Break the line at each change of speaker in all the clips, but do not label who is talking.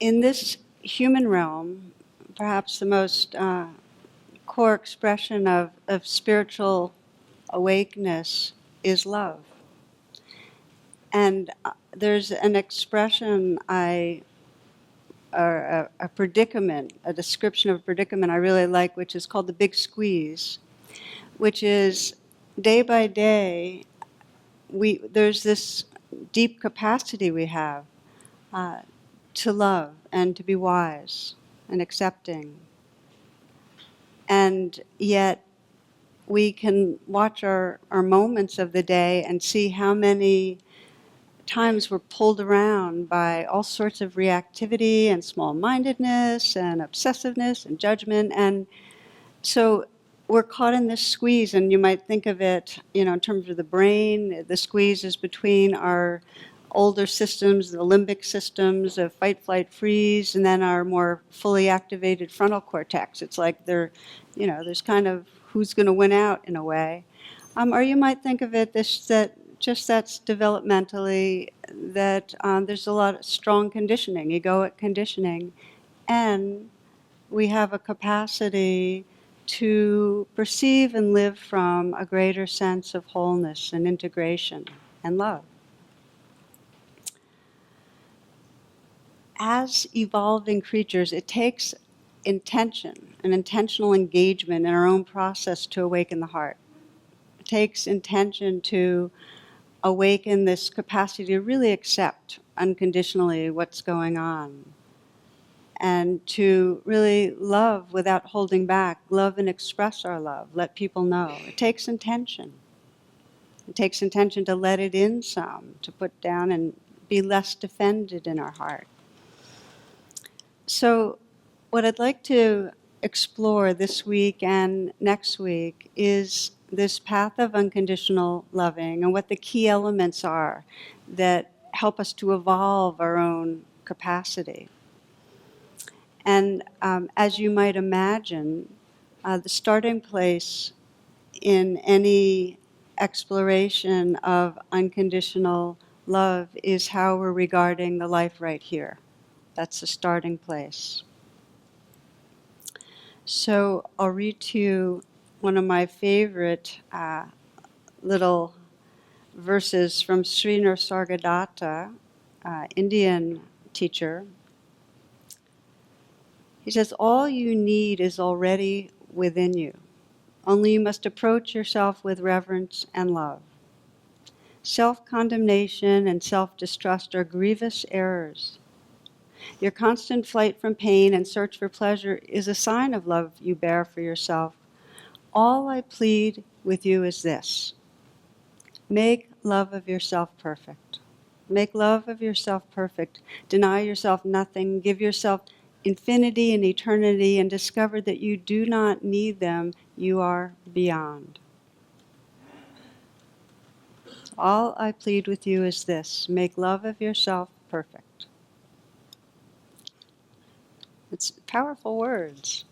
in this human realm, perhaps the most core expression of spiritual awakeness is love. And there's an expression or a predicament, a description of a predicament I really like, which is called the big squeeze, which is day by day, there's this deep capacity we have to love and to be wise and accepting. And yet we can watch our moments of the day and see how many times we're pulled around by all sorts of reactivity and small-mindedness and obsessiveness and judgment. And so we're caught in this squeeze, and you might think of it, in terms of the brain. The squeeze is between our older systems, the limbic systems of fight, flight, freeze, and then our more fully activated frontal cortex. It's like there's kind of who's going to win out in a way. Or you might think of it that's developmentally that there's a lot of strong conditioning, egoic conditioning, and we have a capacity to perceive and live from a greater sense of wholeness and integration and love. As evolving creatures, it takes intention, an intentional engagement in our own process to awaken the heart. It takes intention to awaken this capacity to really accept unconditionally what's going on, and to really love without holding back, love and express our love, let people know. It takes intention. It takes intention to let it in some, to put down and be less defended in our heart. So what I'd like to explore this week and next week is this path of unconditional loving and what the key elements are that help us to evolve our own capacity. And as you might imagine, the starting place in any exploration of unconditional love is how we're regarding the life right here. That's the starting place. So I'll read to you one of my favorite little verses from Sri Nisargadatta, Indian teacher. He says, all you need is already within you. Only you must approach yourself with reverence and love. Self-condemnation and self-distrust are grievous errors. Your constant flight from pain and search for pleasure is a sign of love you bear for yourself. All I plead with you is this. Make love of yourself perfect. Make love of yourself perfect. Deny yourself nothing. Give yourself infinity and eternity, and discover that you do not need them. You are beyond. All I plead with you is this. Make love of yourself perfect. It's powerful words.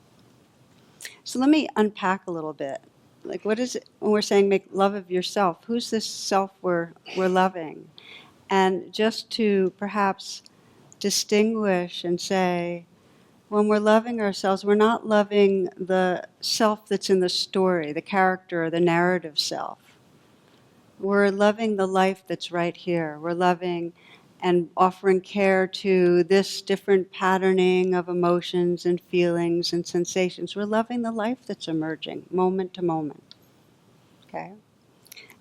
So let me unpack a little bit. Like, what is it when we're saying make love of yourself? Who's this self we're loving? And just to perhaps distinguish and say, when we're loving ourselves, we're not loving the self that's in the story, the character or the narrative self. We're loving the life that's right here. We're loving and offering care to this different patterning of emotions and feelings and sensations. We're loving the life that's emerging, moment to moment. Okay?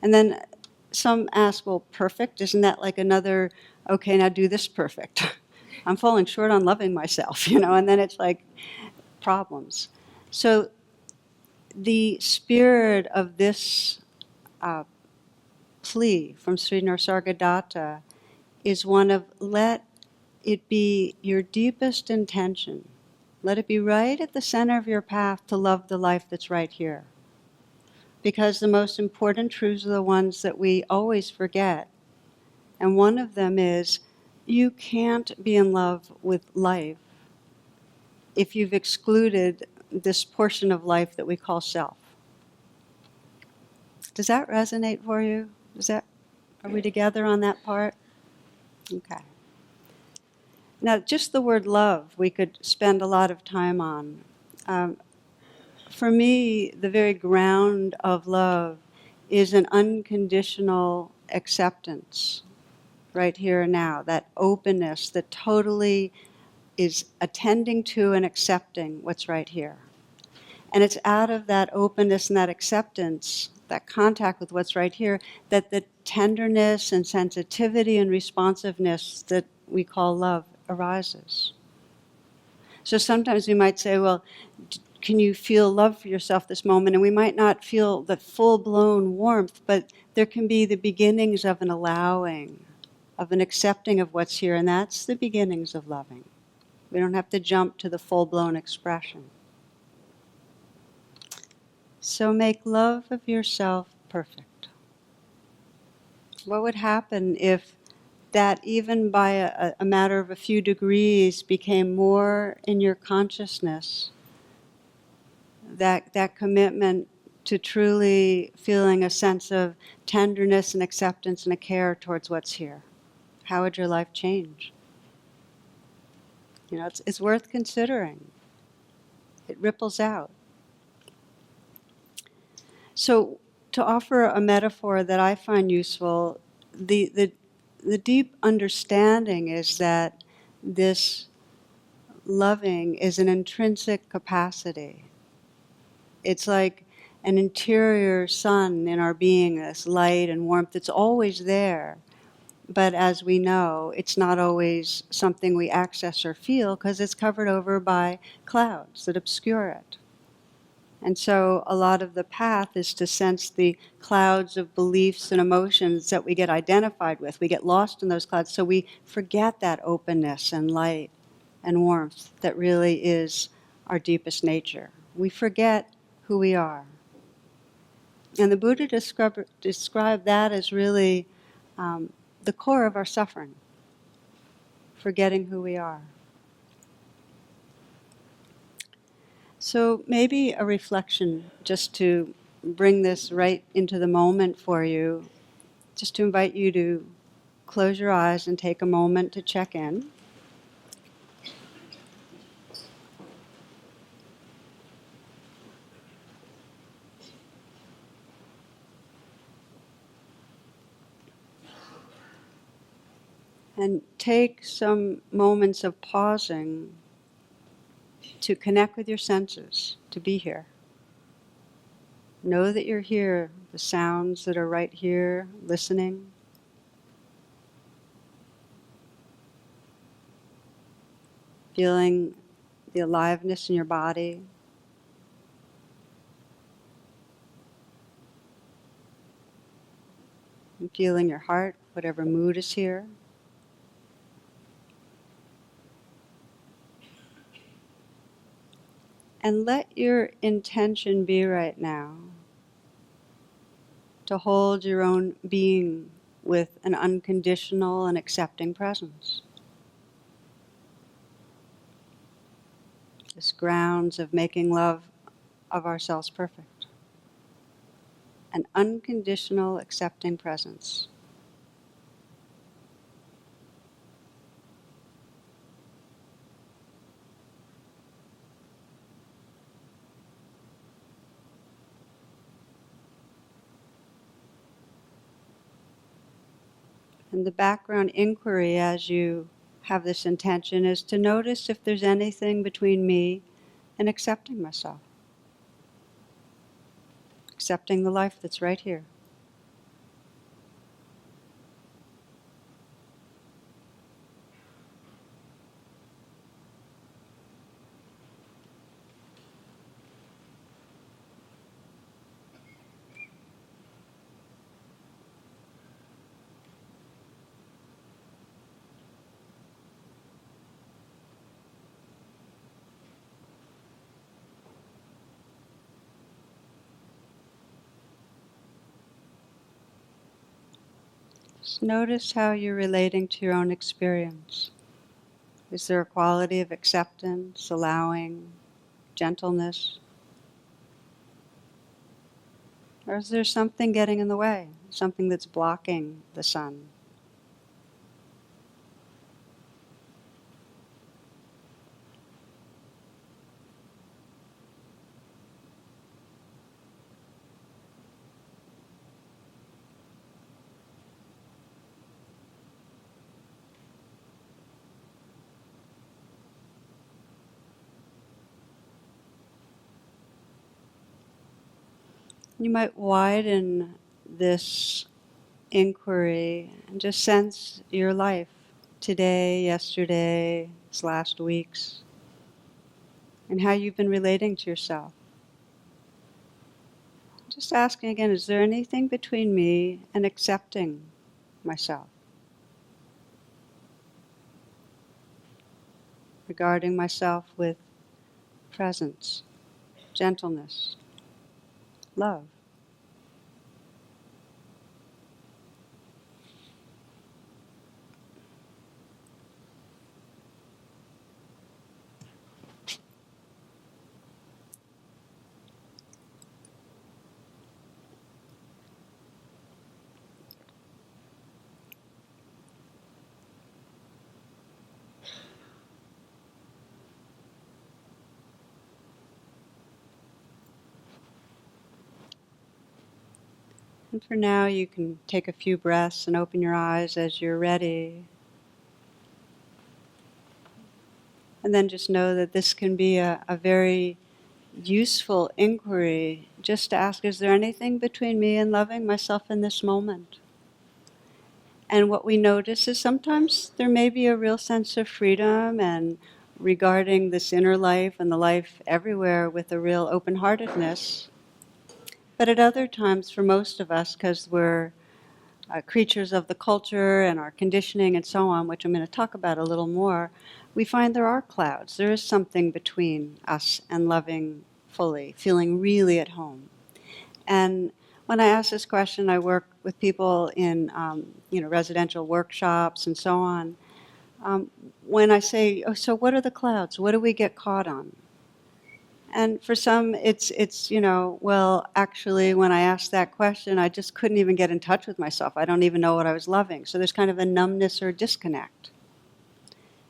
And then some ask, well, perfect? Isn't that like another, okay, now do this perfect? I'm falling short on loving myself, and then it's like problems. So the spirit of this plea from Sri Nisargadatta is one of let it be your deepest intention. Let it be right at the center of your path to love the life that's right here. Because the most important truths are the ones that we always forget. And one of them is, you can't be in love with life if you've excluded this portion of life that we call self. Does that resonate for you? Are we together on that part? Okay. Now, just the word love, we could spend a lot of time on. Um, for me, the very ground of love is an unconditional acceptance right here and now, that openness that totally is attending to and accepting what's right here. And it's out of that openness and that acceptance, that contact with what's right here, that the tenderness and sensitivity and responsiveness that we call love arises. So sometimes we might say, well, can you feel love for yourself this moment? And we might not feel the full-blown warmth, but there can be the beginnings of an allowing, of an accepting of what's here, and that's the beginnings of loving. We don't have to jump to the full-blown expression. So make love of yourself perfect. What would happen if that, even by a matter of a few degrees, became more in your consciousness? That commitment to truly feeling a sense of tenderness and acceptance and a care towards what's here. How would your life change? You know, it's worth considering. It ripples out. So, to offer a metaphor that I find useful, the deep understanding is that this loving is an intrinsic capacity. It's like an interior sun in our being, this light and warmth. It's always there. But as we know, it's not always something we access or feel because it's covered over by clouds that obscure it. And so a lot of the path is to sense the clouds of beliefs and emotions that we get identified with. We get lost in those clouds, so we forget that openness and light and warmth that really is our deepest nature. We forget who we are. And the Buddha described that as really the core of our suffering, forgetting who we are. So maybe a reflection just to bring this right into the moment for you, just to invite you to close your eyes and take a moment to check in. And take some moments of pausing to connect with your senses, to be here. Know that you're here, the sounds that are right here, listening. Feeling the aliveness in your body. And feeling your heart, whatever mood is here. And let your intention be right now to hold your own being with an unconditional and accepting presence. This grounds of making love of ourselves perfect. An unconditional accepting presence. And the background inquiry as you have this intention is to notice if there's anything between me and accepting myself. Accepting the life that's right here. Just notice how you're relating to your own experience. Is there a quality of acceptance, allowing, gentleness? Or is there something getting in the way? Something that's blocking the sun? You might widen this inquiry and just sense your life today, yesterday, this last weeks, and how you've been relating to yourself. Just asking again, is there anything between me and accepting myself? Regarding myself with presence, gentleness, love. And for now, you can take a few breaths and open your eyes as you're ready. And then just know that this can be a very useful inquiry, just to ask, is there anything between me and loving myself in this moment? And what we notice is sometimes there may be a real sense of freedom and regarding this inner life and the life everywhere with a real open-heartedness. But at other times, for most of us, because we're creatures of the culture and our conditioning and so on, which I'm going to talk about a little more, we find there are clouds. There is something between us and loving fully, feeling really at home. And when I ask this question, I work with people in residential workshops and so on. When I say, oh, so what are the clouds? What do we get caught on? And for some, it's well, actually, when I asked that question, I just couldn't even get in touch with myself. I don't even know what I was loving. So there's kind of a numbness or disconnect.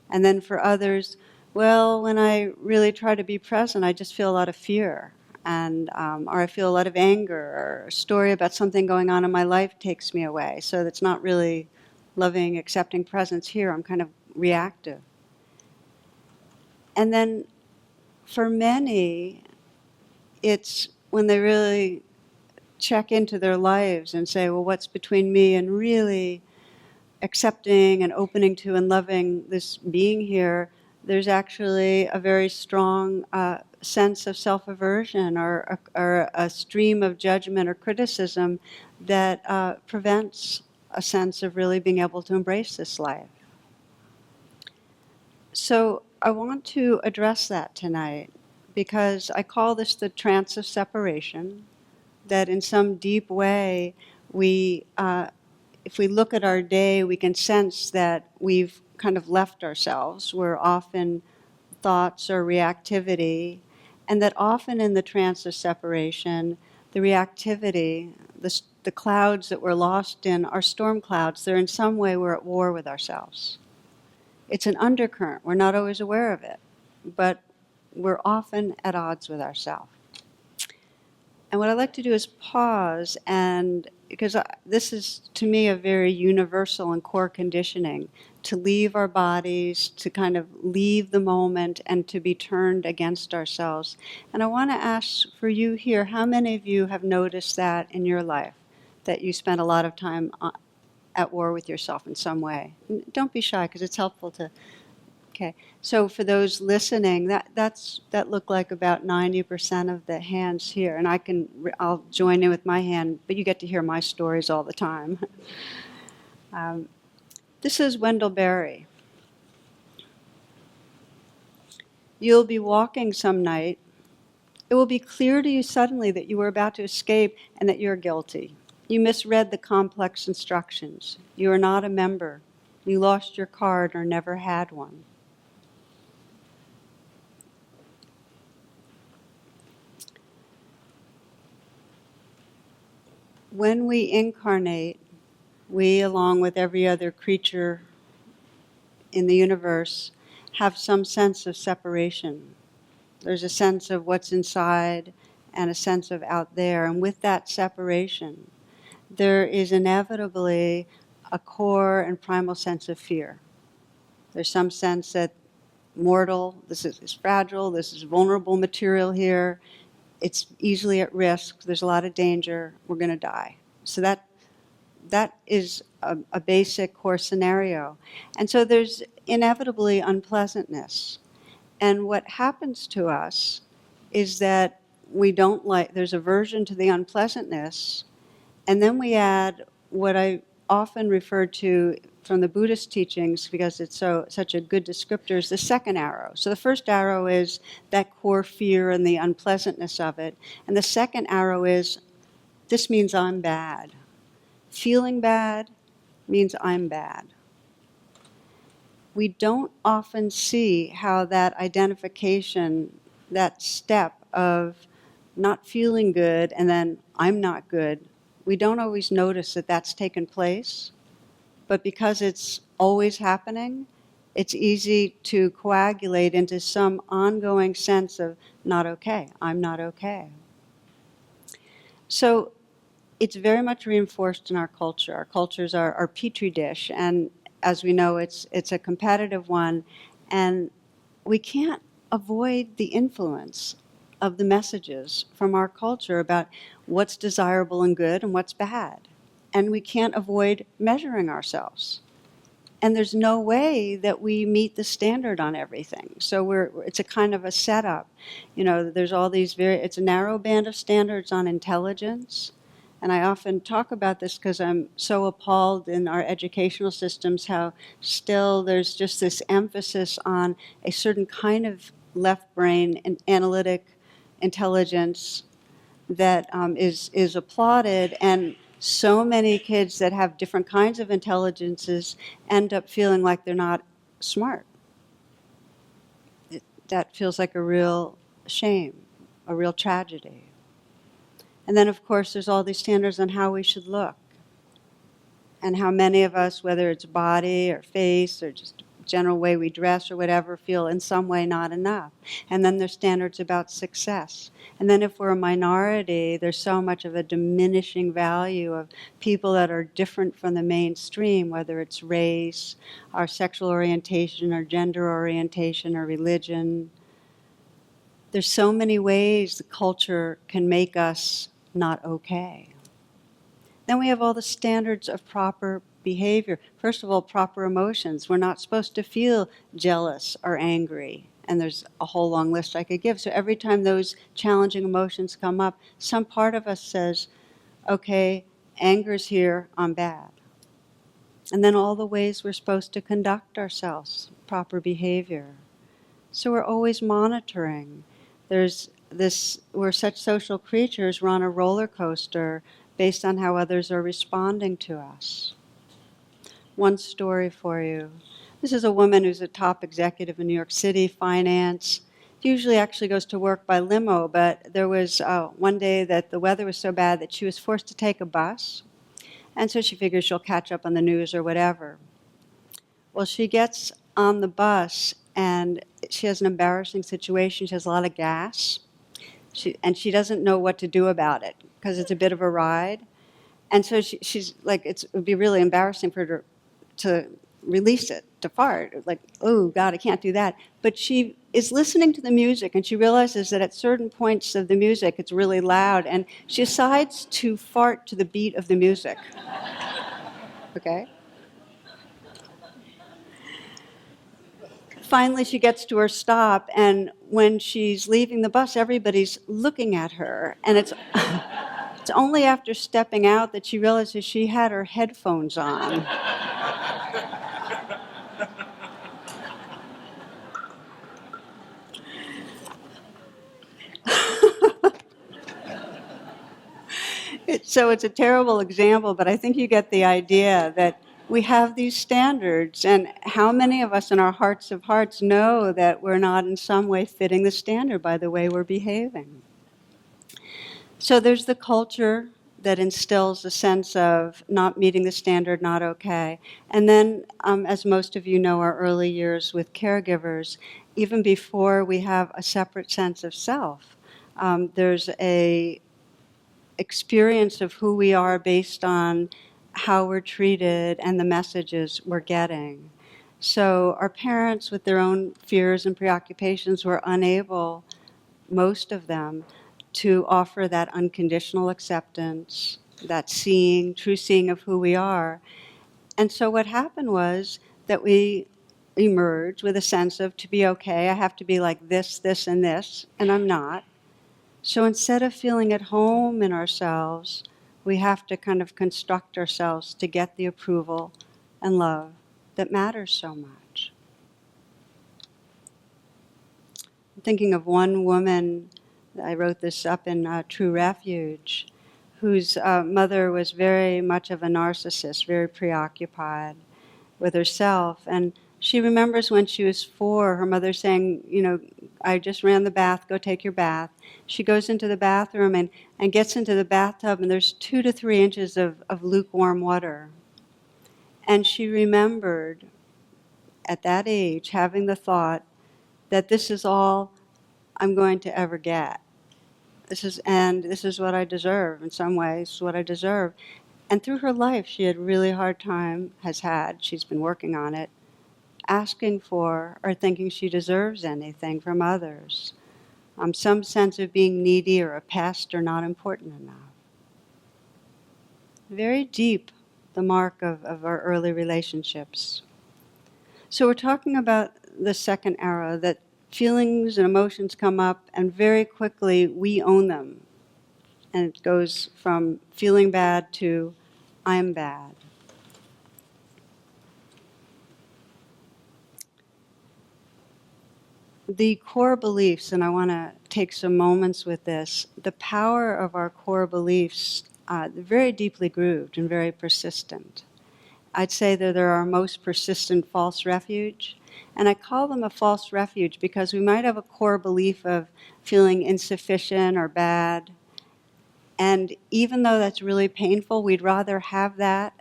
And then for others, well, when I really try to be present, I just feel a lot of fear. And or I feel a lot of anger, or a story about something going on in my life takes me away. So that's not really loving, accepting presence here. I'm kind of reactive. And then for many, it's when they really check into their lives and say, well, what's between me and really accepting and opening to and loving this being here, there's actually a very strong sense of self-aversion or a stream of judgment or criticism that prevents a sense of really being able to embrace this life. So I want to address that tonight because I call this the trance of separation, that in some deep way we if we look at our day, we can sense that we've kind of left ourselves. We're often thoughts or reactivity, and that often in the trance of separation, the reactivity, the clouds that we're lost in are storm clouds. They're in some way we're at war with ourselves. It's an undercurrent. We're not always aware of it, but we're often at odds with ourselves. And what I like to do is pause, and because this is, to me, a very universal and core conditioning, to leave our bodies, to kind of leave the moment, and to be turned against ourselves. And I want to ask for you here, how many of you have noticed that in your life, that you spent a lot of time at war with yourself in some way? Don't be shy, because it's helpful to... Okay, so for those listening, that looked like about 90% of the hands here, and I'll join in with my hand, but you get to hear my stories all the time. This is Wendell Berry. You'll be walking some night. It will be clear to you suddenly that you were about to escape and that you're guilty. You misread the complex instructions. You are not a member. You lost your card or never had one. When we incarnate, we, along with every other creature in the universe, have some sense of separation. There's a sense of what's inside and a sense of out there. And with that separation, there is inevitably a core and primal sense of fear. There's some sense that mortal, this is fragile, this is vulnerable material here, it's easily at risk, there's a lot of danger, we're going to die. So that is a basic core scenario. And so there's inevitably unpleasantness. And what happens to us is that we don't like, there's aversion to the unpleasantness, and then we add what I often refer to from the Buddhist teachings, because it's such a good descriptor, is the second arrow. So the first arrow is that core fear and the unpleasantness of it. And the second arrow is, this means I'm bad. Feeling bad means I'm bad. We don't often see how that identification, that step of not feeling good and then I'm not good, we don't always notice that that's taken place. But because it's always happening, it's easy to coagulate into some ongoing sense of not okay, I'm not okay. So it's very much reinforced in our culture. Our cultures are our petri dish, and as we know, it's a competitive one, and we can't avoid the influence of the messages from our culture about what's desirable and good and what's bad. And we can't avoid measuring ourselves. And there's no way that we meet the standard on everything. So it's a kind of a setup. You know, there's all these it's a narrow band of standards on intelligence. And I often talk about this because I'm so appalled in our educational systems how still there's just this emphasis on a certain kind of left brain and analytic intelligence that is applauded, and so many kids that have different kinds of intelligences end up feeling like they're not smart. That feels like a real shame, a real tragedy. And then, of course, there's all these standards on how we should look, and how many of us, whether it's body or face or just general way we dress or whatever, feel in some way not enough. And then there's standards about success. And then if we're a minority, there's so much of a diminishing value of people that are different from the mainstream, whether it's race, our sexual orientation, or gender orientation, or religion. There's so many ways the culture can make us not okay. Then we have all the standards of proper behavior. First of all, proper emotions. We're not supposed to feel jealous or angry. And there's a whole long list I could give. So every time those challenging emotions come up, some part of us says, okay, anger's here, I'm bad. And then all the ways we're supposed to conduct ourselves, proper behavior. So we're always monitoring. There's this, we're such social creatures, we're on a roller coaster based on how others are responding to us. One story for you. This is a woman who's a top executive in New York City, finance. Usually actually goes to work by limo, but there was one day that the weather was so bad that she was forced to take a bus. And so she figures she'll catch up on the news or whatever. Well, she gets on the bus and she has an embarrassing situation. She has a lot of gas. And she doesn't know what to do about it because it's a bit of a ride. And so she's like, it would be really embarrassing for her to release it, to fart. Like, oh, God, I can't do that. But she is listening to the music, and she realizes that at certain points of the music, it's really loud, and she decides to fart to the beat of the music. Okay? Finally, she gets to her stop, and when she's leaving the bus, everybody's looking at her. And it's only after stepping out that she realizes she had her headphones on. So it's a terrible example, but I think you get the idea that we have these standards, and how many of us in our hearts of hearts know that we're not in some way fitting the standard by the way we're behaving. So there's the culture that instills a sense of not meeting the standard, not okay. And then, as most of you know, our early years with caregivers, even before we have a separate sense of self, there's a experience of who we are based on how we're treated and the messages we're getting. So our parents, with their own fears and preoccupations, were unable, most of them, to offer that unconditional acceptance, that seeing, true seeing of who we are. And so what happened was that we emerged with a sense of, to be okay, I have to be like this, this, and this, and I'm not. So instead of feeling at home in ourselves, we have to kind of construct ourselves to get the approval and love that matters so much. I'm thinking of one woman, I wrote this up in True Refuge, whose mother was very much of a narcissist, very preoccupied with herself. And she remembers when she was 4, her mother saying, I just ran the bath, go take your bath. She goes into the bathroom and gets into the bathtub, and there's 2 to 3 inches of lukewarm water. And she remembered at that age having the thought that this is all I'm going to ever get. This is what I deserve, in some ways, what I deserve. And through her life, she had a really hard time, she's been working on it, asking for or thinking she deserves anything from others. Some sense of being needy or a pest or not important enough. Very deep, the mark of our early relationships. So we're talking about the second arrow, that feelings and emotions come up and very quickly we own them. And it goes from feeling bad to I'm bad. The core beliefs, and I want to take some moments with this, the power of our core beliefs, they're very deeply grooved and very persistent. I'd say that they're our most persistent false refuge. And I call them a false refuge because we might have a core belief of feeling insufficient or bad. And even though that's really painful, we'd rather have that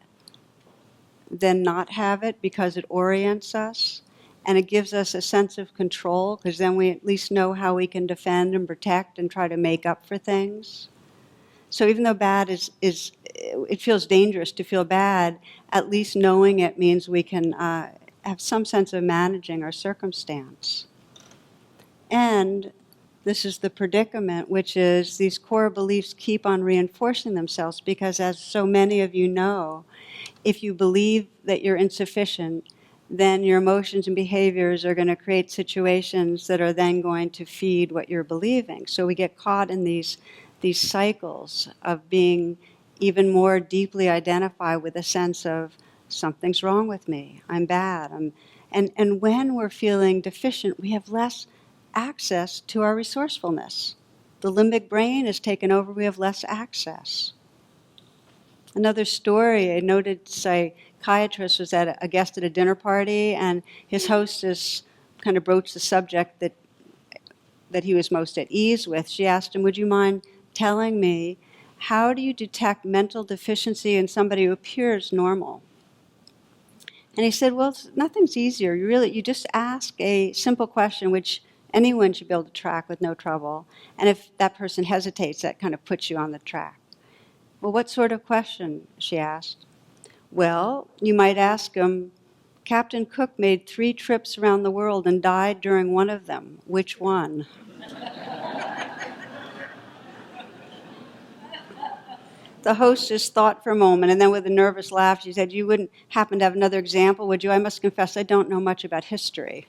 than not have it because it orients us. And it gives us a sense of control because then we at least know how we can defend and protect and try to make up for things. So even though bad it feels dangerous to feel bad, at least knowing it means we can have some sense of managing our circumstance. And this is the predicament, which is these core beliefs keep on reinforcing themselves because, as so many of you know, if you believe that you're insufficient, then your emotions and behaviors are going to create situations that are then going to feed what you're believing. So we get caught in these cycles of being even more deeply identified with a sense of something's wrong with me, I'm bad. And when we're feeling deficient, we have less access to our resourcefulness. The limbic brain is taken over, we have less access. Another story, a noted psychiatrist was at a guest at a dinner party, and his hostess kind of broached the subject that he was most at ease with. She asked him, would you mind telling me, how do you detect mental deficiency in somebody who appears normal? And he said, well, nothing's easier. You just ask a simple question, which anyone should be able to track with no trouble. And if that person hesitates, that kind of puts you on the track. Well, what sort of question, she asked. Well, you might ask him, Captain Cook made 3 trips around the world and died during one of them. Which one? The hostess thought for a moment, and then with a nervous laugh, she said, you wouldn't happen to have another example, would you? I must confess, I don't know much about history.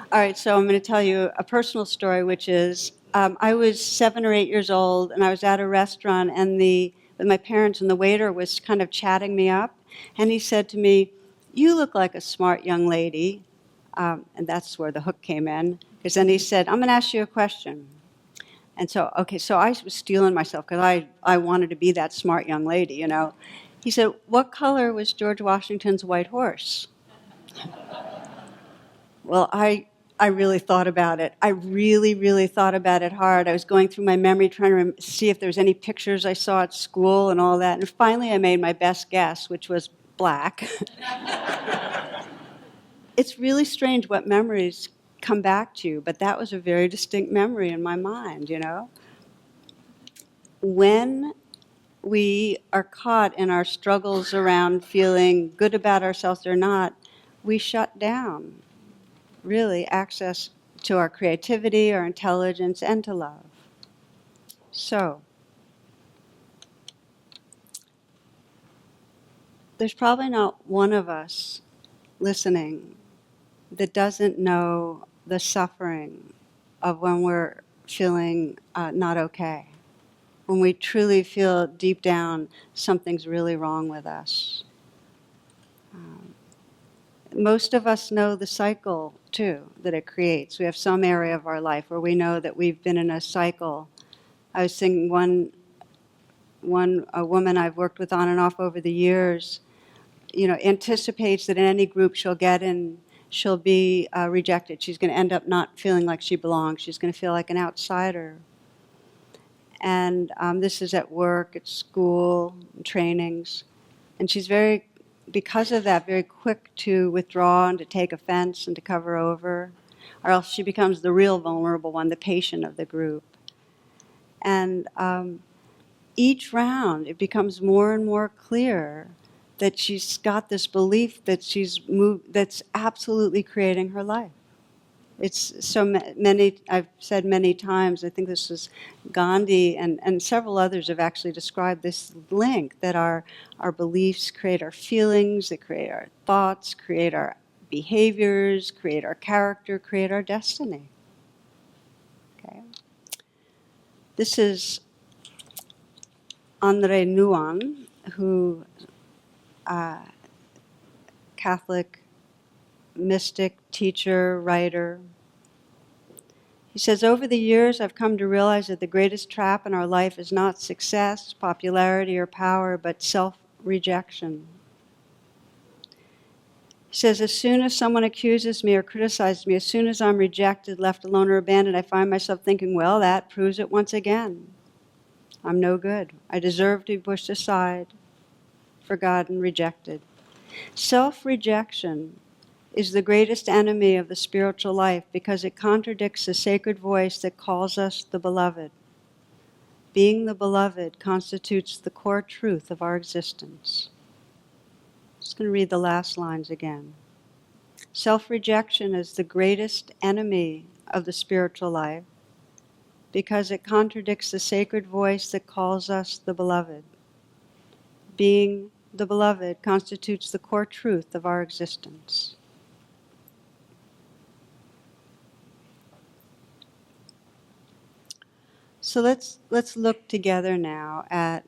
All right, so I'm going to tell you a personal story, which is I was 7 or 8 years old, and I was at a restaurant with my parents, and the waiter was kind of chatting me up, and he said to me, you look like a smart young lady, and that's where the hook came in, because then he said, I'm going to ask you a question. And so I was stealing myself, because I wanted to be that smart young lady, you know. He said, what color was George Washington's white horse? Well, I really thought about it. I really, really thought about it hard. I was going through my memory, trying to see if there was any pictures I saw at school and all that. And finally, I made my best guess, which was black. It's really strange what memories come back to you, but that was a very distinct memory in my mind, you know. When we are caught in our struggles around feeling good about ourselves or not, we shut down. Really, access to our creativity, our intelligence, and to love. So, there's probably not one of us listening that doesn't know the suffering of when we're feeling not okay, when we truly feel deep down something's really wrong with us. Most of us know the cycle, too, that it creates. We have some area of our life where we know that we've been in a cycle. I was thinking a woman I've worked with on and off over the years, anticipates that in any group she'll get in, she'll be rejected. She's going to end up not feeling like she belongs. She's going to feel like an outsider. And this is at work, at school, trainings. And she's because of that, very quick to withdraw and to take offense and to cover over, or else she becomes the real vulnerable one, the patient of the group. And each round, it becomes more and more clear that she's got this belief that that's absolutely creating her life. It's so many, I've said many times, I think this was Gandhi and several others have actually described this link that our beliefs create our feelings, they create our thoughts, create our behaviors, create our character, create our destiny. Okay. This is Andre Nouwen, who Catholic mystic, teacher, writer. He says, over the years, I've come to realize that the greatest trap in our life is not success, popularity, or power, but self-rejection. He says, as soon as someone accuses me or criticizes me, as soon as I'm rejected, left alone, or abandoned, I find myself thinking, well, that proves it once again. I'm no good. I deserve to be pushed aside, forgotten, rejected. Self-rejection is the greatest enemy of the spiritual life because it contradicts the sacred voice that calls us the beloved. Being the beloved constitutes the core truth of our existence. I'm just going to read the last lines again. Self-rejection is the greatest enemy of the spiritual life because it contradicts the sacred voice that calls us the beloved. Being the beloved constitutes the core truth of our existence. So let's look together now at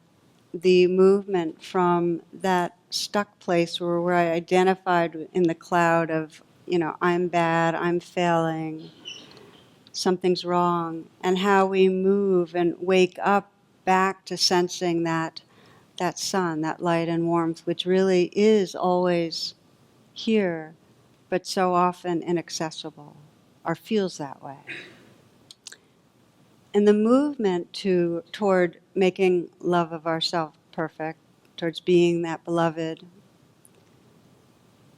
the movement from that stuck place where we're identified in the cloud of, I'm bad, I'm failing, something's wrong, and how we move and wake up back to sensing that sun, that light and warmth, which really is always here, but so often inaccessible, or feels that way. And the movement toward making love of ourselves perfect, towards being that beloved,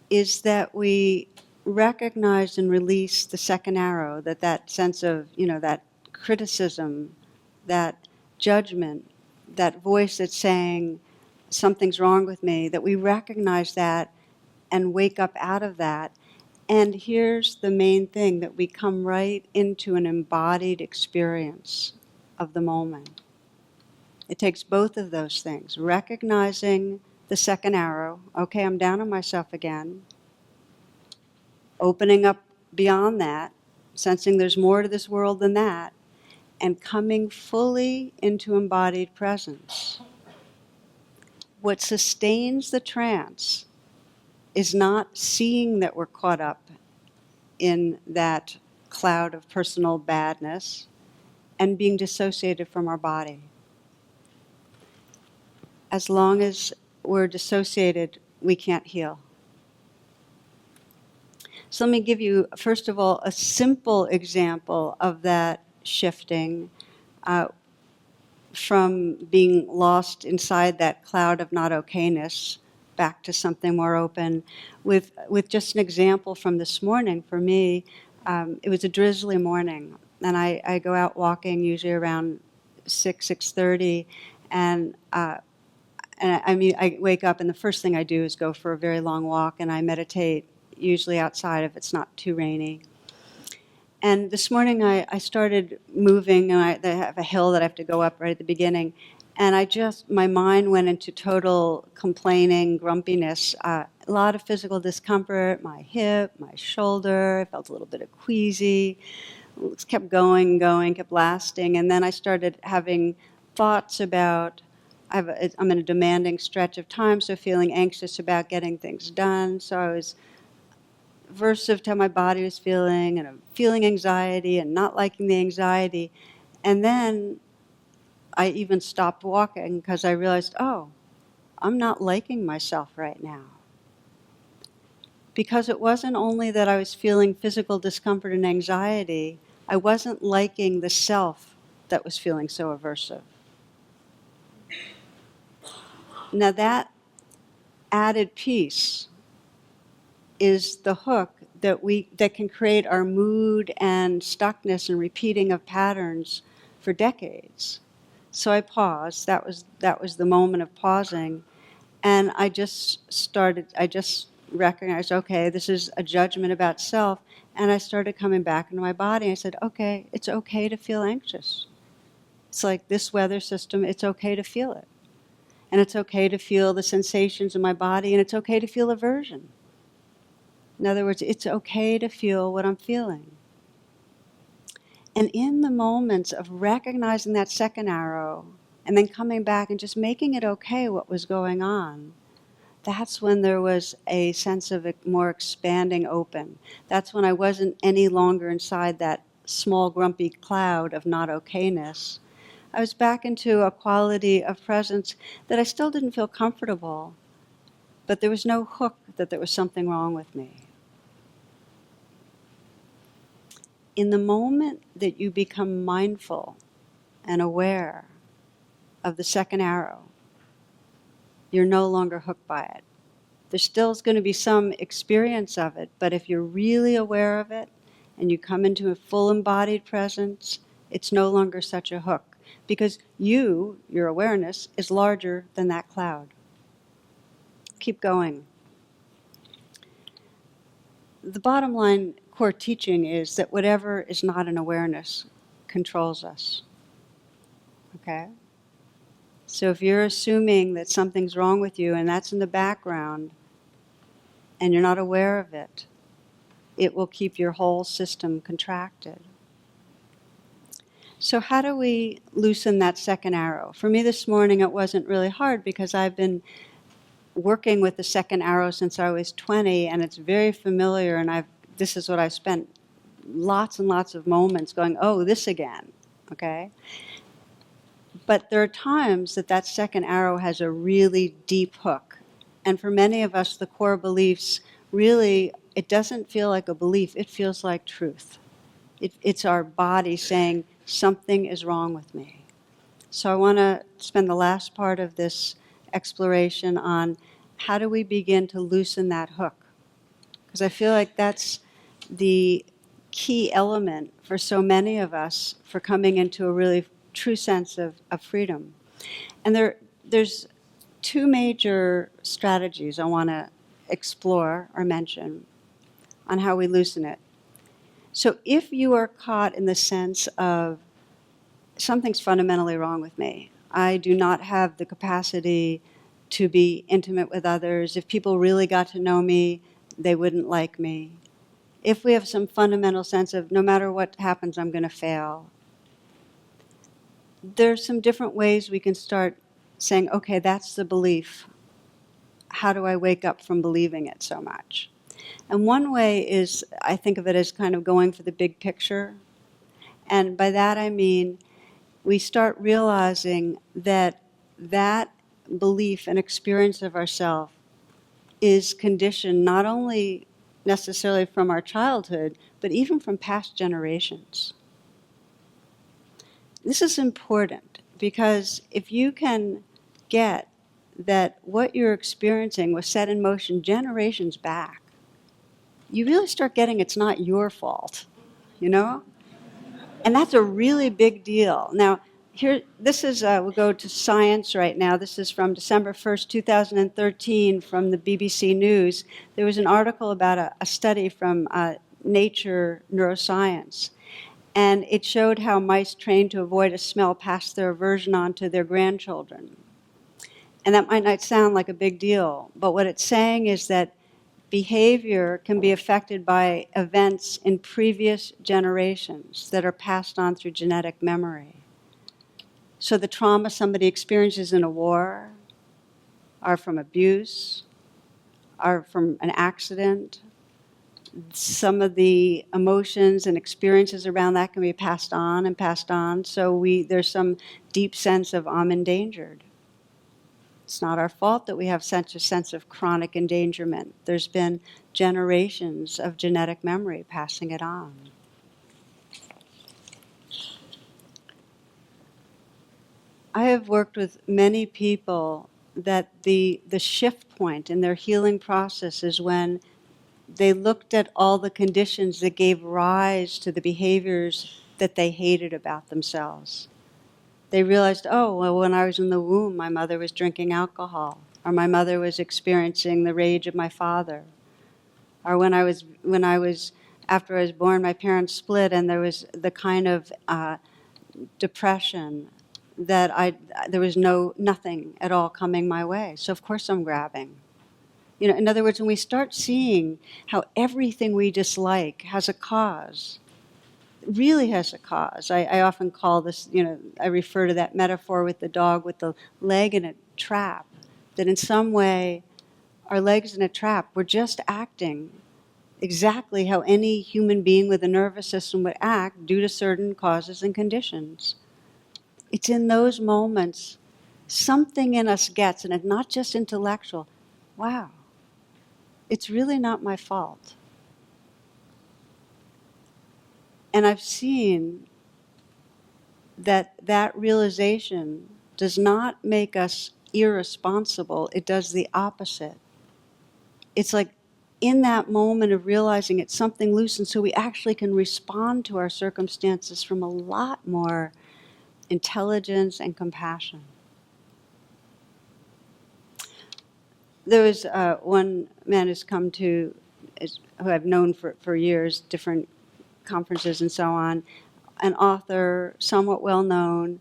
is that we recognize and release the second arrow, that sense of, that criticism, that judgment, that voice that's saying something's wrong with me, that we recognize that and wake up out of that. And here's the main thing, that we come right into an embodied experience of the moment. It takes both of those things, recognizing the second arrow, okay, I'm down on myself again, opening up beyond that, sensing there's more to this world than that, and coming fully into embodied presence. What sustains the trance is not seeing that we're caught up in that cloud of personal badness and being dissociated from our body. As long as we're dissociated, we can't heal. So let me give you, first of all, a simple example of that shifting from being lost inside that cloud of not okayness back to something more open. With just an example from this morning, for me, it was a drizzly morning, and I go out walking usually around 6:30, and I wake up and the first thing I do is go for a very long walk, and I meditate usually outside if it's not too rainy. And this morning I started moving, and I have a hill that I have to go up right at the beginning. And my mind went into total complaining, grumpiness, a lot of physical discomfort, my hip, my shoulder, I felt a little bit of queasy. It kept going, kept lasting. And then I started having thoughts about, I'm in a demanding stretch of time, so feeling anxious about getting things done. So I was aversive to how my body was feeling, and I'm feeling anxiety and not liking the anxiety. And then I even stopped walking because I realized, oh, I'm not liking myself right now. Because it wasn't only that I was feeling physical discomfort and anxiety, I wasn't liking the self that was feeling so aversive. Now that added piece is the hook that can create our mood and stuckness and repeating of patterns for decades. So I paused. That was the moment of pausing, and I just recognized, okay, this is a judgment about self, and I started coming back into my body. I said, okay, it's okay to feel anxious. It's like this weather system, it's okay to feel it. And it's okay to feel the sensations in my body, and it's okay to feel aversion. In other words, it's okay to feel what I'm feeling. And in the moments of recognizing that second arrow and then coming back and just making it okay what was going on, that's when there was a sense of more expanding open. That's when I wasn't any longer inside that small grumpy cloud of not okayness. I was back into a quality of presence that I still didn't feel comfortable, but there was no hook that there was something wrong with me. In the moment that you become mindful and aware of the second arrow, you're no longer hooked by it. There still is going to be some experience of it, but if you're really aware of it and you come into a full embodied presence, it's no longer such a hook, because your awareness, is larger than that cloud. Keep going. The bottom line core teaching is that whatever is not an awareness controls us. Okay? So if you're assuming that something's wrong with you and that's in the background and you're not aware of it, it will keep your whole system contracted. So how do we loosen that second arrow? For me this morning it wasn't really hard because I've been working with the second arrow since I was 20, and it's very familiar, and this is what I've spent lots and lots of moments going, oh, this again, okay? But there are times that second arrow has a really deep hook. And for many of us, the core beliefs really, it doesn't feel like a belief, it feels like truth. It's our body saying, something is wrong with me. So I want to spend the last part of this exploration on how do we begin to loosen that hook? Because I feel like that's the key element for so many of us for coming into a really true sense of freedom. And there's two major strategies I want to explore or mention on how we loosen it. So if you are caught in the sense of something's fundamentally wrong with me, I do not have the capacity to be intimate with others. If people really got to know me, they wouldn't like me. If we have some fundamental sense of no matter what happens, I'm going to fail, there's some different ways we can start saying, okay, that's the belief. How do I wake up from believing it so much? And one way is, I think of it as kind of going for the big picture. And by that I mean, we start realizing that belief and experience of ourselves is conditioned not only necessarily from our childhood, but even from past generations. This is important because if you can get that what you're experiencing was set in motion generations back, you really start getting it's not your fault, you know? And that's a really big deal. Now, we'll go to science right now. This is from December 1st, 2013 from the BBC News. There was an article about a study from nature neuroscience. And it showed how mice trained to avoid a smell passed their aversion on to their grandchildren. And that might not sound like a big deal, but what it's saying is that behavior can be affected by events in previous generations that are passed on through genetic memory. So the trauma somebody experiences in a war are from abuse, are from an accident. Some of the emotions and experiences around that can be passed on and passed on. So there's some deep sense of I'm endangered. It's not our fault that we have such a sense of chronic endangerment. There's been generations of genetic memory passing it on. I have worked with many people that the shift point in their healing process is when they looked at all the conditions that gave rise to the behaviors that they hated about themselves. They realized, oh, well, when I was in the womb, my mother was drinking alcohol, or my mother was experiencing the rage of my father, or when I was after I was born, my parents split, and there was the kind of depression that there was nothing at all coming my way. So of course I'm grabbing. In other words, when we start seeing how everything we dislike has a cause, really has a cause. I often call this, I refer to that metaphor with the dog with the leg in a trap, that in some way our leg's in a trap. We're just acting exactly how any human being with a nervous system would act due to certain causes and conditions. It's in those moments something in us gets, and it's not just intellectual, wow, it's really not my fault. And I've seen that realization does not make us irresponsible, it does the opposite. It's like in that moment of realizing it's something loose, and so we actually can respond to our circumstances from a lot more intelligence and compassion. There was one man who's come to, who I've known for years, different conferences and so on, an author, somewhat well known,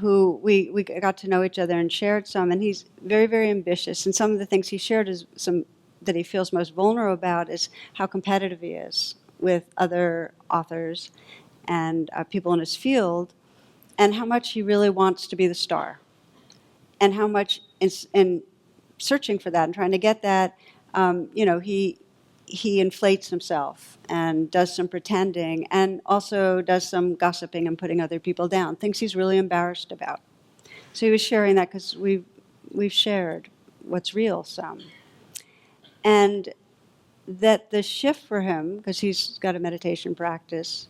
who we got to know each other and shared some, and he's very, very ambitious. And some of the things he shared is some that he feels most vulnerable about is how competitive he is with other authors and people in his field, and how much he really wants to be the star, and how much in searching for that and trying to get that, he inflates himself and does some pretending and also does some gossiping and putting other people down, things he's really embarrassed about. So he was sharing that because we've shared what's real some. And that the shift for him, because he's got a meditation practice,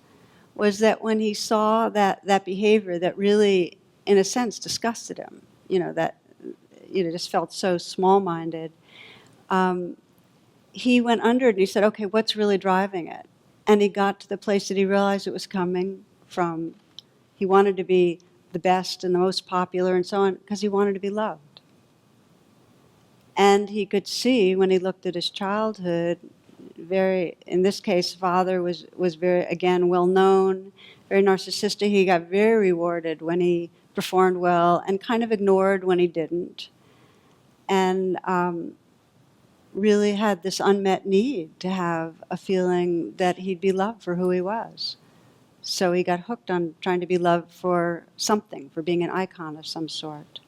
was that when he saw that behavior that really, in a sense, disgusted him, that just felt so small-minded, he went under it and he said, okay, what's really driving it? And he got to the place that he realized it was coming from, he wanted to be the best and the most popular and so on, because he wanted to be loved. And he could see when he looked at his childhood, in this case, father was very, again, well-known, very narcissistic. He got very rewarded when he performed well and kind of ignored when he didn't. And really had this unmet need to have a feeling that he'd be loved for who he was. So he got hooked on trying to be loved for something, for being an icon of some sort.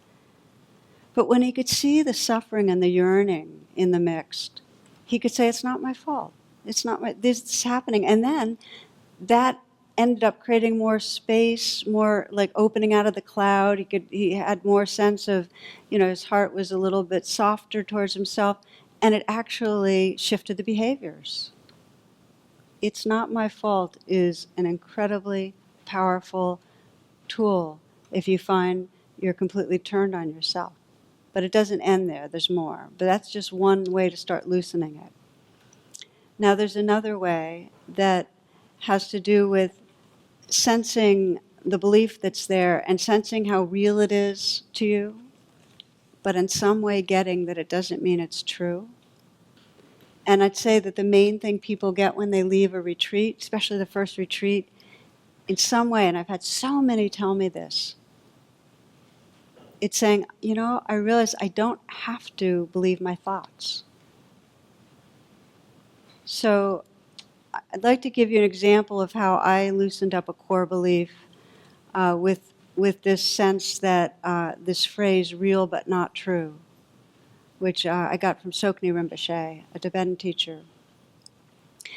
But when he could see the suffering and the yearning in the mixed, he could say, it's not my fault. It's not this is happening. And then that ended up creating more space, more like opening out of the cloud. He had more sense of, his heart was a little bit softer towards himself, and it actually shifted the behaviors. It's not my fault is an incredibly powerful tool if you find you're completely turned on yourself. But it doesn't end there, there's more. But that's just one way to start loosening it. Now there's another way that has to do with sensing the belief that's there and sensing how real it is to you, but in some way getting that it doesn't mean it's true. And I'd say that the main thing people get when they leave a retreat, especially the first retreat, in some way, and I've had so many tell me this, it's saying, I realize I don't have to believe my thoughts. So I'd like to give you an example of how I loosened up a core belief with this sense that this phrase, real but not true, which I got from Sokni Rinpoche, a Tibetan teacher.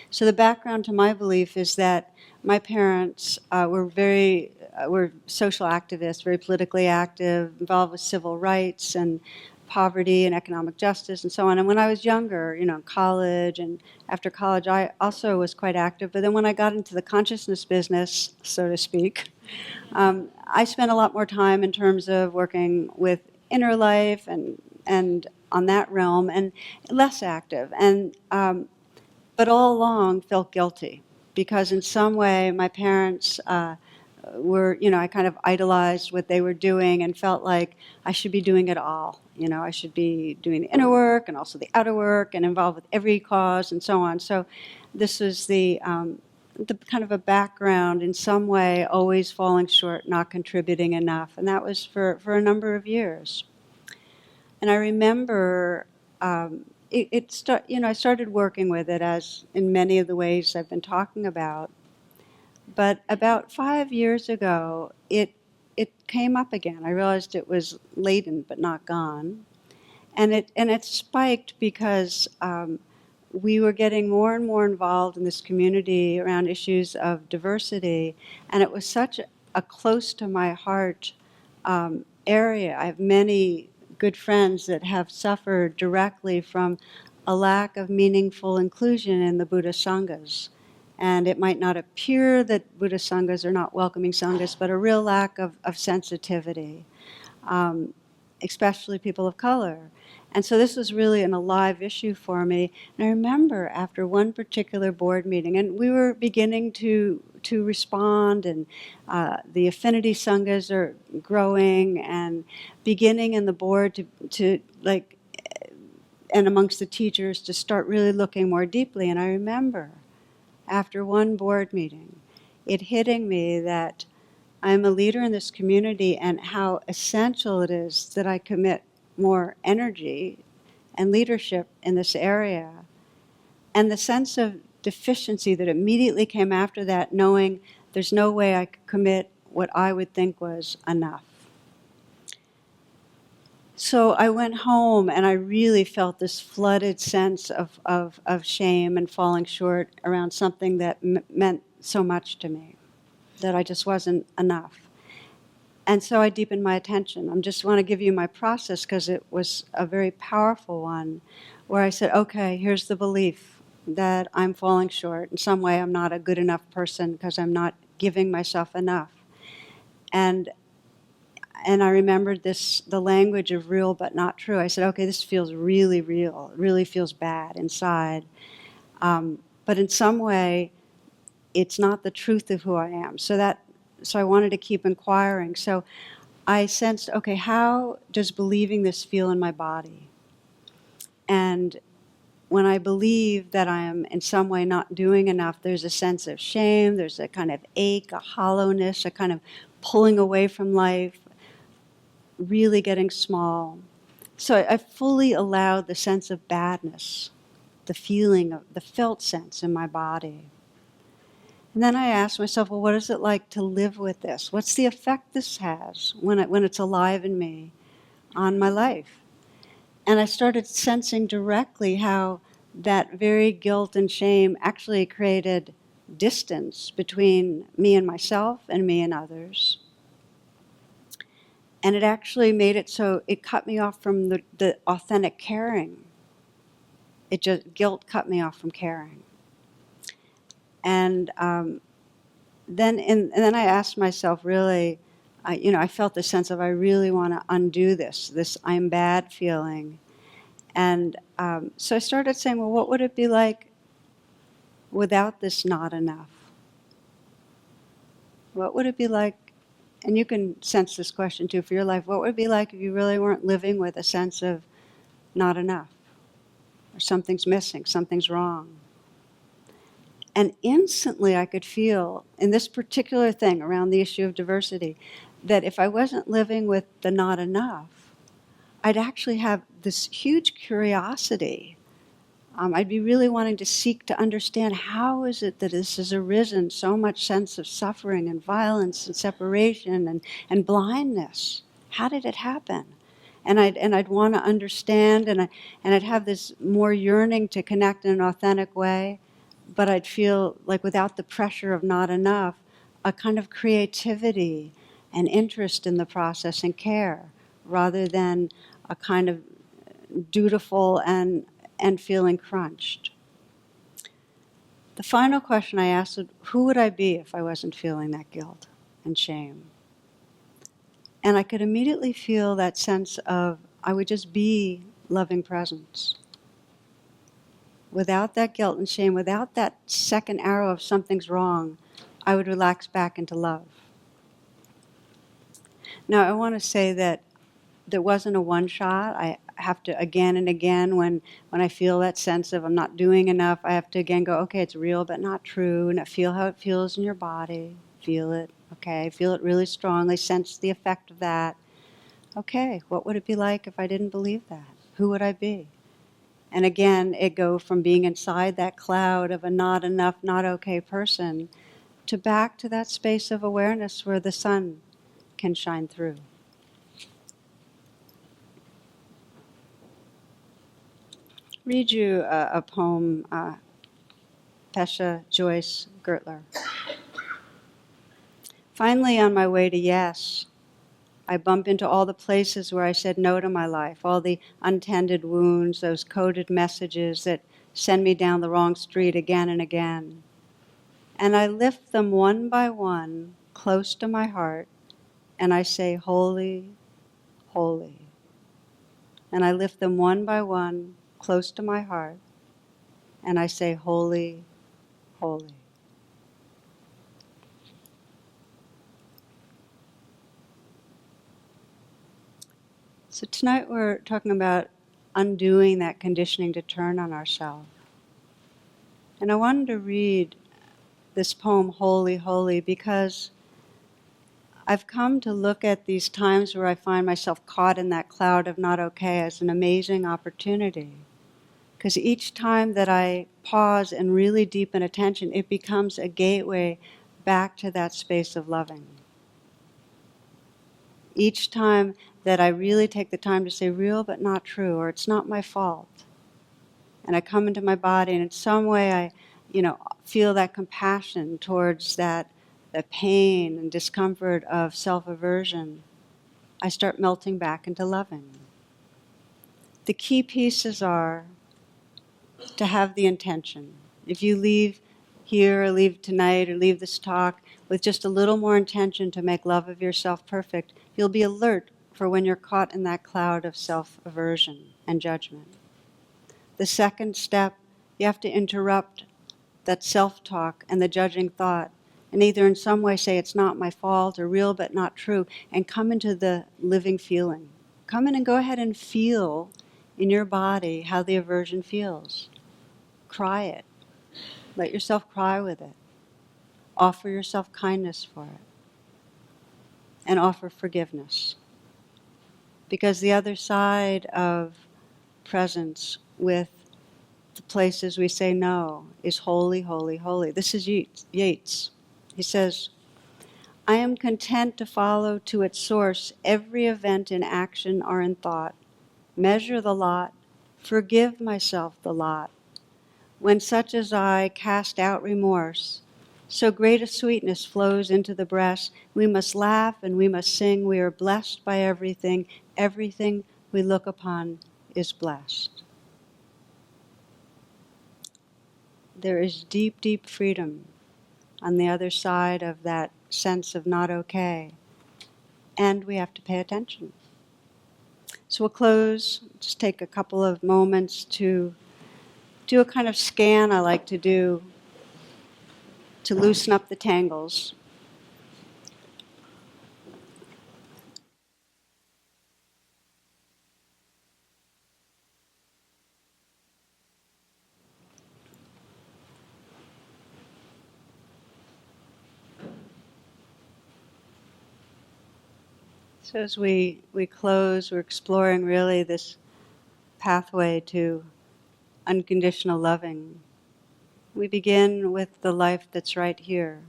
So the background to my belief is that my parents were social activists, very politically active, involved with civil rights and poverty and economic justice and so on. And when I was younger, in college and after college, I also was quite active. But then when I got into the consciousness business, so to speak, I spent a lot more time in terms of working with inner life and on that realm, and less active. And but all along felt guilty because in some way my parents were, I kind of idolized what they were doing and felt like I should be doing it all. I should be doing the inner work and also the outer work and involved with every cause and so on. So this was the kind of a background in some way, always falling short, not contributing enough. And that was for a number of years. And I remember I started working with it as in many of the ways I've been talking about. But about 5 years ago, it came up again. I realized it was latent but not gone. And it spiked because we were getting more and more involved in this community around issues of diversity, and it was such a close to my heart area. I have many good friends that have suffered directly from a lack of meaningful inclusion in the Buddha Sanghas. And it might not appear that Buddha Sanghas are not welcoming Sanghas, but a real lack of sensitivity, especially people of color. And so this was really an alive issue for me. And I remember after one particular board meeting, and we were beginning to respond, and the affinity sanghas are growing, and beginning in the board to like, and amongst the teachers to start really looking more deeply. And I remember after one board meeting, it hitting me that I'm a leader in this community and how essential it is that I commit more energy and leadership in this area. And the sense of deficiency that immediately came after that, knowing there's no way I could commit what I would think was enough. So I went home and I really felt this flooded sense of shame and falling short around something that meant so much to me, that I just wasn't enough. And so I deepened my attention. I just want to give you my process because it was a very powerful one, where I said, okay, here's the belief that I'm falling short. In some way, I'm not a good enough person because I'm not giving myself enough. And I remembered the language of real but not true. I said, okay, this feels really real. It really feels bad inside. But in some way, it's not the truth of who I am. So I wanted to keep inquiring. So I sensed, okay, how does believing this feel in my body? And when I believe that I am in some way not doing enough, there's a sense of shame, there's a kind of ache, a hollowness, a kind of pulling away from life, really getting small. So I fully allowed the sense of badness, the feeling of the felt sense in my body. And then I asked myself, well, what is it like to live with this? What's the effect this has when it's alive in me on my life? And I started sensing directly how that very guilt and shame actually created distance between me and myself and me and others. And it actually made it so it cut me off from the authentic caring. Guilt cut me off from caring. And then I asked myself, really, I felt the sense of I really want to undo this I'm bad feeling. And so I started saying, well, what would it be like without this not enough? What would it be like, and you can sense this question too for your life, what would it be like if you really weren't living with a sense of not enough? or something's missing, something's wrong. And instantly I could feel, in this particular thing around the issue of diversity, that if I wasn't living with the not enough, I'd actually have this huge curiosity. I'd be really wanting to seek to understand how is it that this has arisen, so much sense of suffering and violence and separation and blindness. How did it happen? And I'd want to understand, and I'd have this more yearning to connect in an authentic way, but I'd feel like without the pressure of not enough, a kind of creativity and interest in the process and care, rather than a kind of dutiful and feeling crunched. The final question I asked was, who would I be if I wasn't feeling that guilt and shame? And I could immediately feel that sense of I would just be loving presence. Without that guilt and shame, without that second arrow of something's wrong, I would relax back into love. Now, I want to say that there wasn't a one shot. I have to again and again, when I feel that sense of I'm not doing enough, I have to again go, okay, it's real but not true, and feel how it feels in your body. Feel it, okay? Feel it really strongly, sense the effect of that. Okay, what would it be like if I didn't believe that? Who would I be? And again, it go from being inside that cloud of a not enough, not okay person, to back to that space of awareness where the sun can shine through. Read you a poem, Pesha Joyce Gertler. Finally, on my way to yes, I bump into all the places where I said no to my life, all the untended wounds, those coded messages that send me down the wrong street again and again. And I lift them one by one close to my heart, and I say, holy, holy. And I lift them one by one close to my heart, and I say, holy, holy. So tonight we're talking about undoing that conditioning to turn on ourselves. And I wanted to read this poem, Holy, Holy, because I've come to look at these times where I find myself caught in that cloud of not okay as an amazing opportunity. Because each time that I pause and really deepen attention, it becomes a gateway back to that space of loving. Each time that I really take the time to say real but not true, or it's not my fault, and I come into my body, and in some way I, feel that compassion towards that pain and discomfort of self-aversion, I start melting back into loving. The key pieces are to have the intention. If you leave here, or leave tonight, or leave this talk with just a little more intention to make love of yourself perfect, you'll be alert for when you're caught in that cloud of self-aversion and judgment. The second step, you have to interrupt that self-talk and the judging thought, and either in some way say it's not my fault or real but not true, and come into the living feeling. Come in and go ahead and feel in your body how the aversion feels. Cry it. Let yourself cry with it. Offer yourself kindness for it. And offer forgiveness. Because the other side of presence with the places we say no is holy, holy, holy. This is Yeats. He says, I am content to follow to its source every event in action or in thought, measure the lot, forgive myself the lot. When such as I cast out remorse, so great a sweetness flows into the breast, we must laugh and we must sing, we are blessed by everything, everything we look upon is blessed. There is deep, deep freedom on the other side of that sense of not okay, and we have to pay attention. So we'll close, just take a couple of moments to do a kind of scan I like to do to loosen up the tangles. So as we close, we're exploring really this pathway to unconditional loving. We begin with the life that's right here,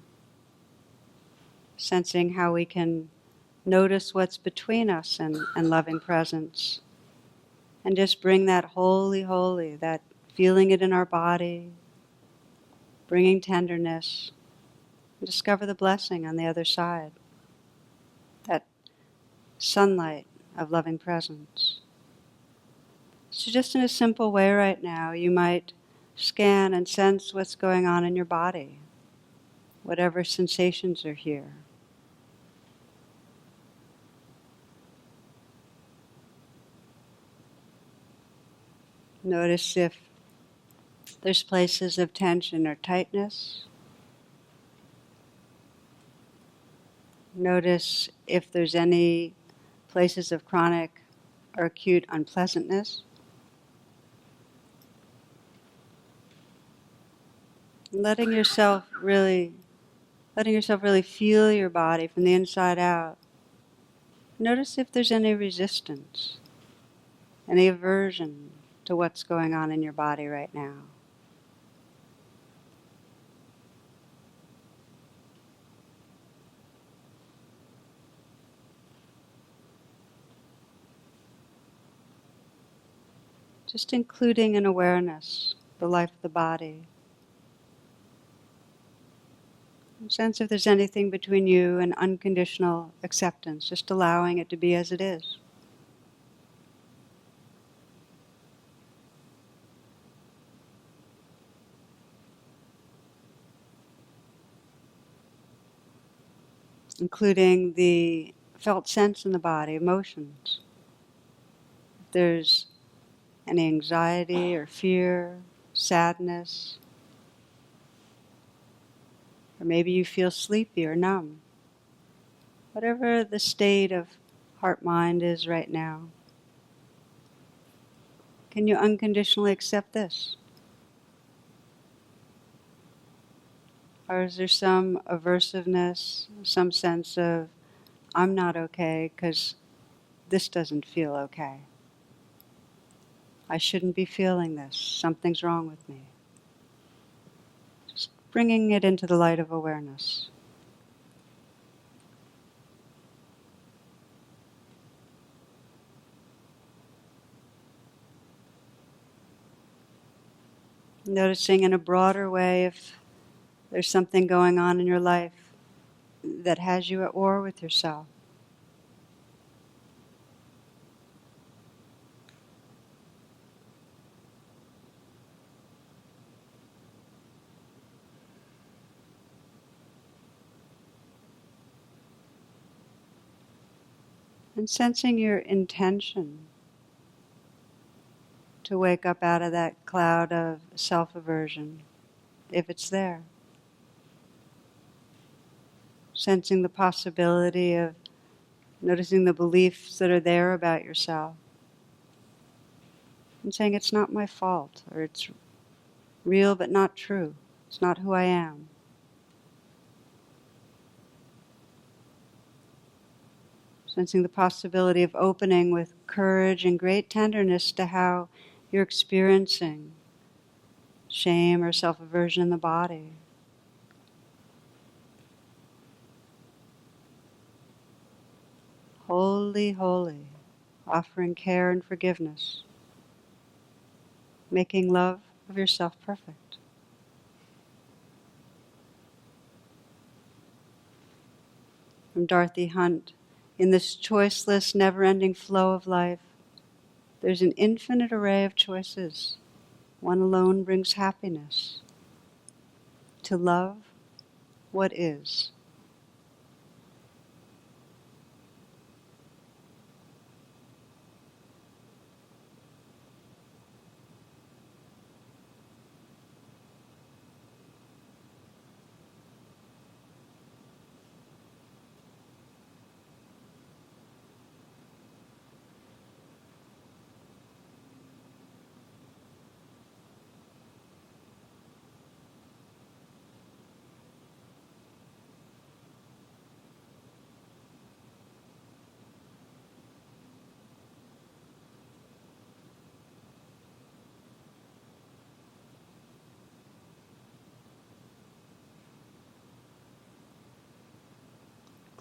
sensing how we can notice what's between us and loving presence, and just bring that holy, holy, that feeling it in our body, bringing tenderness, and discover the blessing on the other side, that sunlight of loving presence. So just in a simple way right now, you might scan and sense what's going on in your body, whatever sensations are here. Notice if there's places of tension or tightness. Notice if there's any places of chronic or acute unpleasantness. Letting yourself really feel your body from the inside out. Notice if there's any resistance, any aversion to what's going on in your body right now. Just including in awareness the life of the body. Sense if there's anything between you and unconditional acceptance, just allowing it to be as it is. Including the felt sense in the body, emotions. If there's any anxiety or fear, sadness, or maybe you feel sleepy or numb. Whatever the state of heart-mind is right now, can you unconditionally accept this? Or is there some aversiveness, some sense of, I'm not okay because this doesn't feel okay. I shouldn't be feeling this. Something's wrong with me. Just bringing it into the light of awareness. Noticing in a broader way if there's something going on in your life that has you at war with yourself. And sensing your intention to wake up out of that cloud of self-aversion, if it's there. Sensing the possibility of noticing the beliefs that are there about yourself. And saying it's not my fault, or it's real but not true. It's not who I am. Sensing the possibility of opening with courage and great tenderness to how you're experiencing shame or self-aversion in the body. Holy, holy, offering care and forgiveness, making love of yourself perfect. From Dorothy Hunt, in this choiceless, never-ending flow of life, there's an infinite array of choices. One alone brings happiness. To love what is.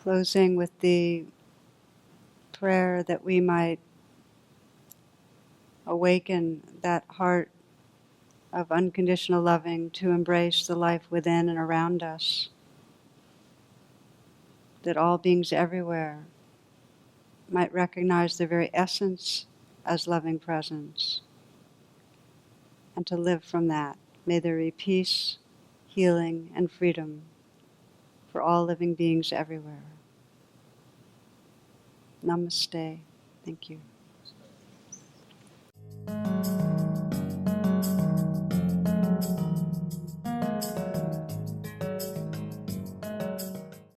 Closing with the prayer that we might awaken that heart of unconditional loving to embrace the life within and around us, that all beings everywhere might recognize their very essence as loving presence, and to live from that. May there be peace, healing, and freedom for all living beings everywhere. Namaste. Thank you.